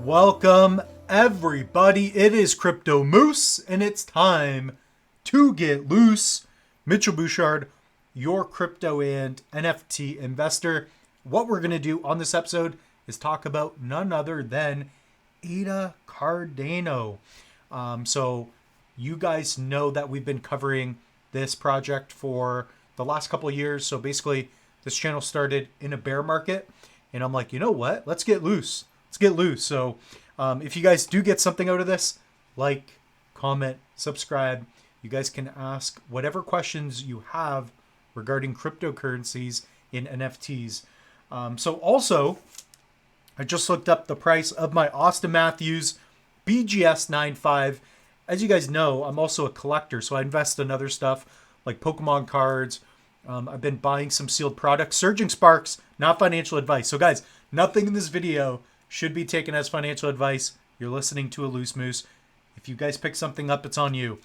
Welcome everybody, it is Crypto Moose and it's time to get loose. Mitchell Bouchard, your crypto and NFT investor. What we're going to do on this episode is talk about none other than Cardano. So you guys know that we've been covering this project for the last couple of years. So basically this channel started in a bear market and I'm like, you know what? Let's get loose. So if you guys do get something out of this, like, comment, subscribe. You guys can ask whatever questions you have regarding cryptocurrencies in NFTs. So also, I just looked up the price of my Austin Matthews BGS 9.5. As you guys know, I'm also a collector, so I invest in other stuff like Pokemon cards. I've been buying some sealed products. Surging Sparks, not financial advice. So guys, nothing in this video should be taken as financial advice. You're listening to a loose moose. If you guys pick something up, it's on you.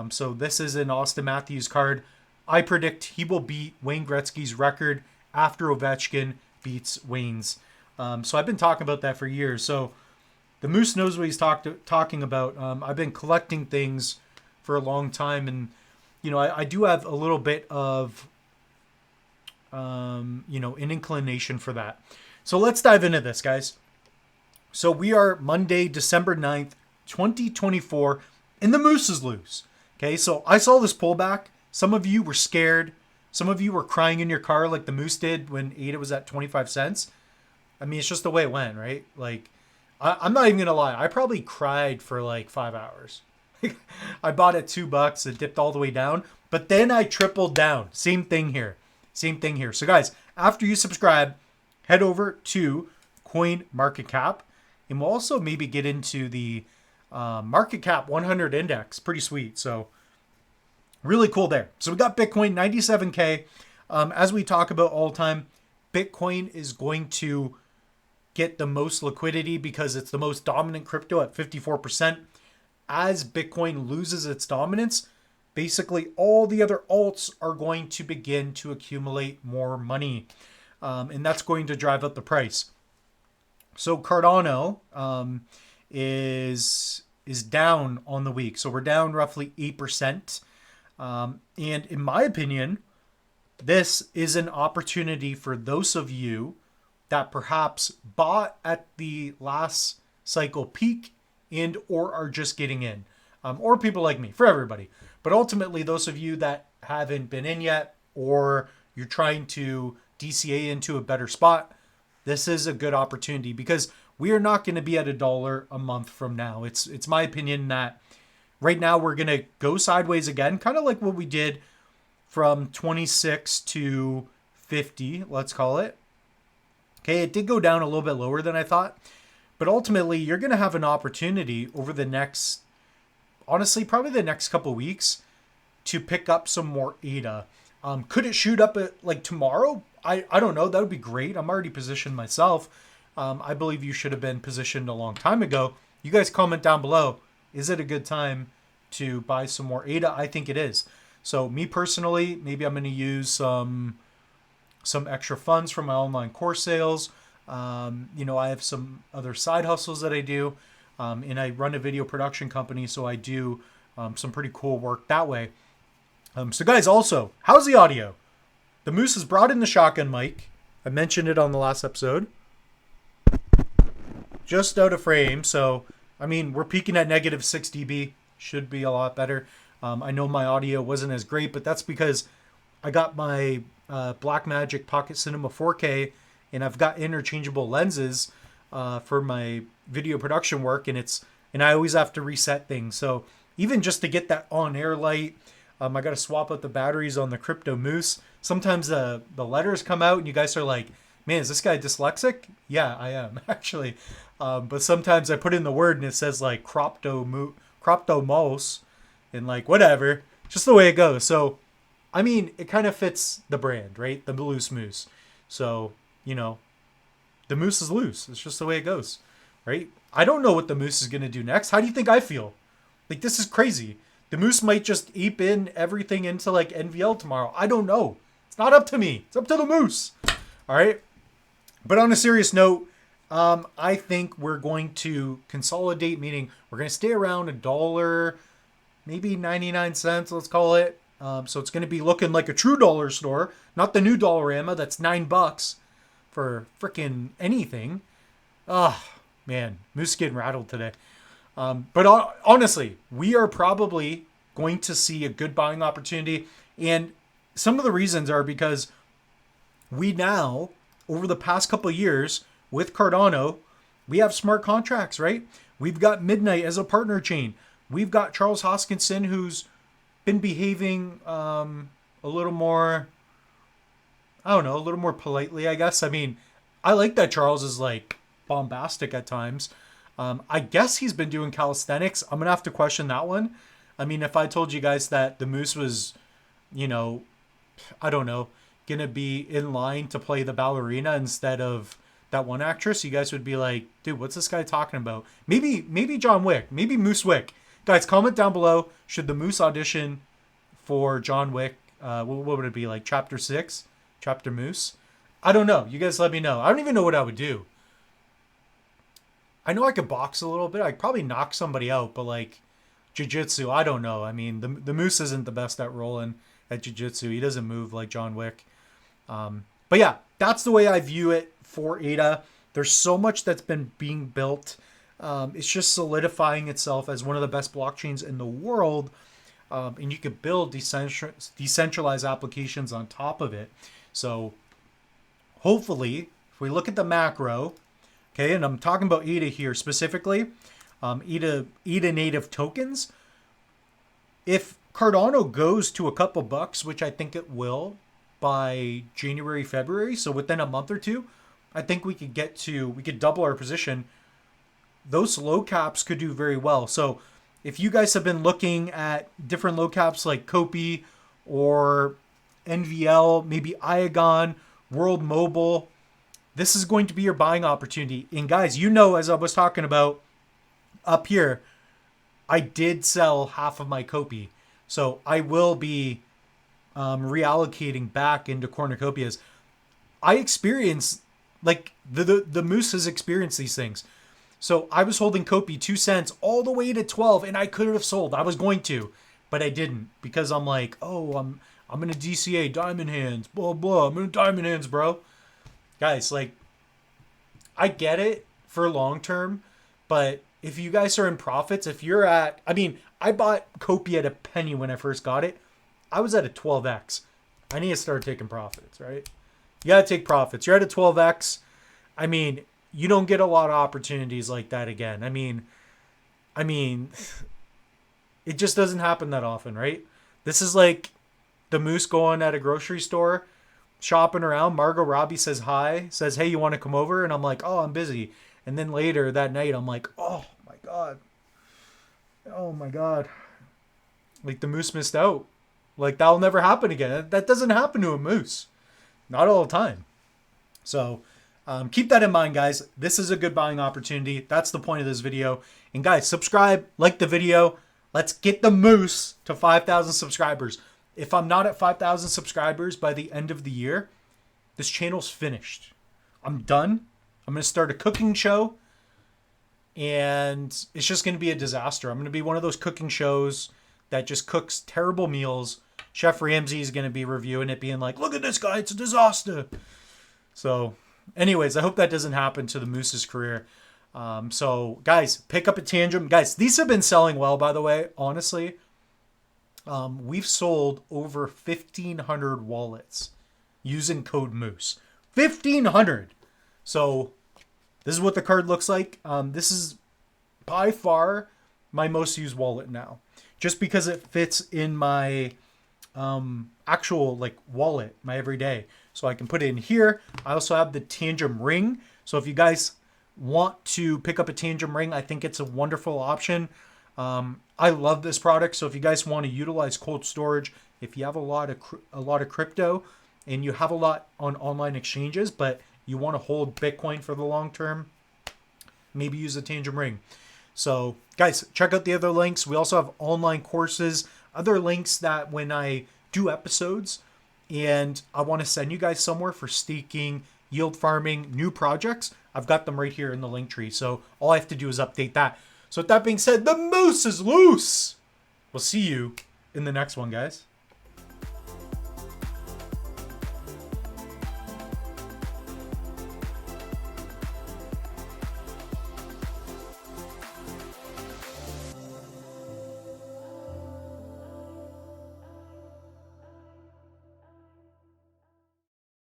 So this is an Austin Matthews card. I predict he will beat Wayne Gretzky's record after Ovechkin beats Wayne's. So I've been talking about that for years. So the moose knows what he's talking about. I've been collecting things for a long time, and you know, I do have a little bit of an inclination for that. So let's dive into this, guys. So we are Monday, December 9th, 2024, and the moose is loose. Okay, so I saw this pullback. Some of you were scared. Some of you were crying in your car like the moose did when ADA was at 25 cents. I mean, it's just the way it went, right? Like, I'm not even going to lie. I probably cried for like 5 hours. I bought it $2. It dipped all the way down, but then I tripled down. Same thing here. So guys, after you subscribe, head over to Coin Market Cap, and we'll also maybe get into the Market Cap 100 index. Pretty sweet. So really cool there. So we got Bitcoin 97K. As we talk about all the time, Bitcoin is going to get the most liquidity because it's the most dominant crypto at 54%. As Bitcoin loses its dominance, basically all the other alts are going to begin to accumulate more money. And that's going to drive up the price. So Cardano is down on the week. So we're down roughly 8%. And in my opinion, this is an opportunity for those of you that perhaps bought at the last cycle peak and or are just getting in. Or people like me, for everybody. But ultimately, those of you that haven't been in yet, or you're trying to DCA into a better spot, this is a good opportunity because we are not going to be at $1 a month from now. It's my opinion that right now we're going to go sideways again, kind of like what we did from 26 to 50, let's call it. Okay, it did go down a little bit lower than I thought, but ultimately you're going to have an opportunity over the next, honestly, probably the next couple weeks to pick up some more ADA. Could it shoot up at like tomorrow? I don't know. That would be great. I'm already positioned myself. I believe you should have been positioned a long time ago. You guys comment down below. Is it a good time to buy some more ADA? I think it is. So me personally, maybe I'm going to use some extra funds from my online course sales. I have some other side hustles that I do. And I run a video production company, so I do some pretty cool work that way. So guys, also, how's the audio? The moose has brought in the shotgun mic. I mentioned it on the last episode. Just out of frame, so, I mean, we're peaking at negative 6 dB. Should be a lot better. I know my audio wasn't as great, but that's because I got my Blackmagic Pocket Cinema 4K, and I've got interchangeable lenses for my video production work, and I always have to reset things. So even just to get that on-air light, I got to swap out the batteries on the Crypto Moose. Sometimes the letters come out and you guys are like, man, is this guy dyslexic? Yeah, I am actually. But sometimes I put in the word and it says like Croptomos and like whatever, just the way it goes. So, I mean, it kind of fits the brand, right? The loose moose. So, the moose is loose. It's just the way it goes, right? I don't know what the moose is going to do next. How do you think I feel? Like, this is crazy. The moose might just ape in everything into like NVL tomorrow. I don't know. It's not up to me. It's up to the moose. All right. But on a serious note, I think we're going to consolidate, meaning we're going to stay around $1, maybe 99 cents, let's call it. So it's going to be looking like a true dollar store, not the new Dollarama that's $9 for freaking anything. Oh, man, Moose getting rattled today. But honestly, we are probably going to see a good buying opportunity. And some of the reasons are because we now, over the past couple of years with Cardano, we have smart contracts, right? We've got Midnight as a partner chain. We've got Charles Hoskinson, who's been behaving a little more, I don't know, a little more politely, I guess. I mean, I like that Charles is like bombastic at times. I guess he's been doing calisthenics. I'm going to have to question that one. I mean, if I told you guys that the Moose was, you know, I don't know, going to be in line to play the ballerina instead of that one actress, you guys would be like, dude, what's this guy talking about? Maybe John Wick, maybe Moose Wick. Guys, comment down below. Should the Moose audition for John Wick? What would it be, like Chapter 6? Chapter Moose? I don't know. You guys let me know. I don't even know what I would do. I know I could box a little bit. I'd probably knock somebody out, but like jiu-jitsu, I don't know. I mean, the Moose isn't the best at rolling at jiu-jitsu. He doesn't move like John Wick. But yeah, that's the way I view it for ADA. There's so much that's been being built. It's just solidifying itself as one of the best blockchains in the world. And you could build decentralized applications on top of it. So hopefully, if we look at the macro, okay, and I'm talking about ADA here specifically, ADA native tokens. If Cardano goes to a couple bucks, which I think it will by January, February, so within a month or two, I think we could double our position. Those low caps could do very well. So if you guys have been looking at different low caps like Kopi or NVL, maybe Iagon, World Mobile, this is going to be your buying opportunity. And guys, you know, as I was talking about up here, I did sell half of my Kopi. So I will be reallocating back into cornucopias. I experienced, like, the Moose has experienced these things. So I was holding Kopi 2 cents all the way to 12, and I could have sold. I was going to, but I didn't, because I'm like, oh, I'm in a DCA, diamond hands, blah, blah. I'm in diamond hands, bro. Guys, like, I get it for long term, but if you guys are in profits, if you're at, I mean, I bought Kopi at a penny when I first got it. I was at a 12x. I need to start taking profits, right? You got to take profits. You're at a 12x. I mean, you don't get a lot of opportunities like that again. I mean, it just doesn't happen that often, right? This is like the Moose going at a grocery store, shopping around. Margot Robbie says hi, says, hey, you want to come over? And I'm like, oh, I'm busy. And then later that night, I'm like, oh my God. Oh my God. Like, the Moose missed out. Like, that'll never happen again. That doesn't happen to a Moose. Not all the time. So keep that in mind, guys. This is a good buying opportunity. That's the point of this video. And guys, subscribe, like the video. Let's get the Moose to 5,000 subscribers. If I'm not at 5,000 subscribers by the end of the year, this channel's finished. I'm done. I'm going to start a cooking show. And it's just going to be a disaster. I'm going to be one of those cooking shows that just cooks terrible meals. Chef Ramsay is going to be reviewing it, being like, look at this guy, it's a disaster. So anyways, I hope that doesn't happen to the Moose's career. So guys, pick up a Tangent. Guys, these have been selling well, by the way, honestly. We've sold over 1,500 wallets using code Moose. 1,500. So this is what the card looks like. This is by far my most used wallet now, just because it fits in my actual like wallet, my everyday. So I can put it in here. I also have the Tangent ring. So if you guys want to pick up a Tangent ring, I think it's a wonderful option. I love this product. So if you guys want to utilize cold storage, if you have a lot of crypto and you have a lot on online exchanges, but you want to hold Bitcoin for the long term, maybe use the Tangent ring. So guys, check out the other links. We also have online courses, other links that when I do episodes and I want to send you guys somewhere for staking, yield farming, new projects, I've got them right here in the link tree. So all I have to do is update that. So with that being said, the moose is loose. We'll see you in the next one, guys.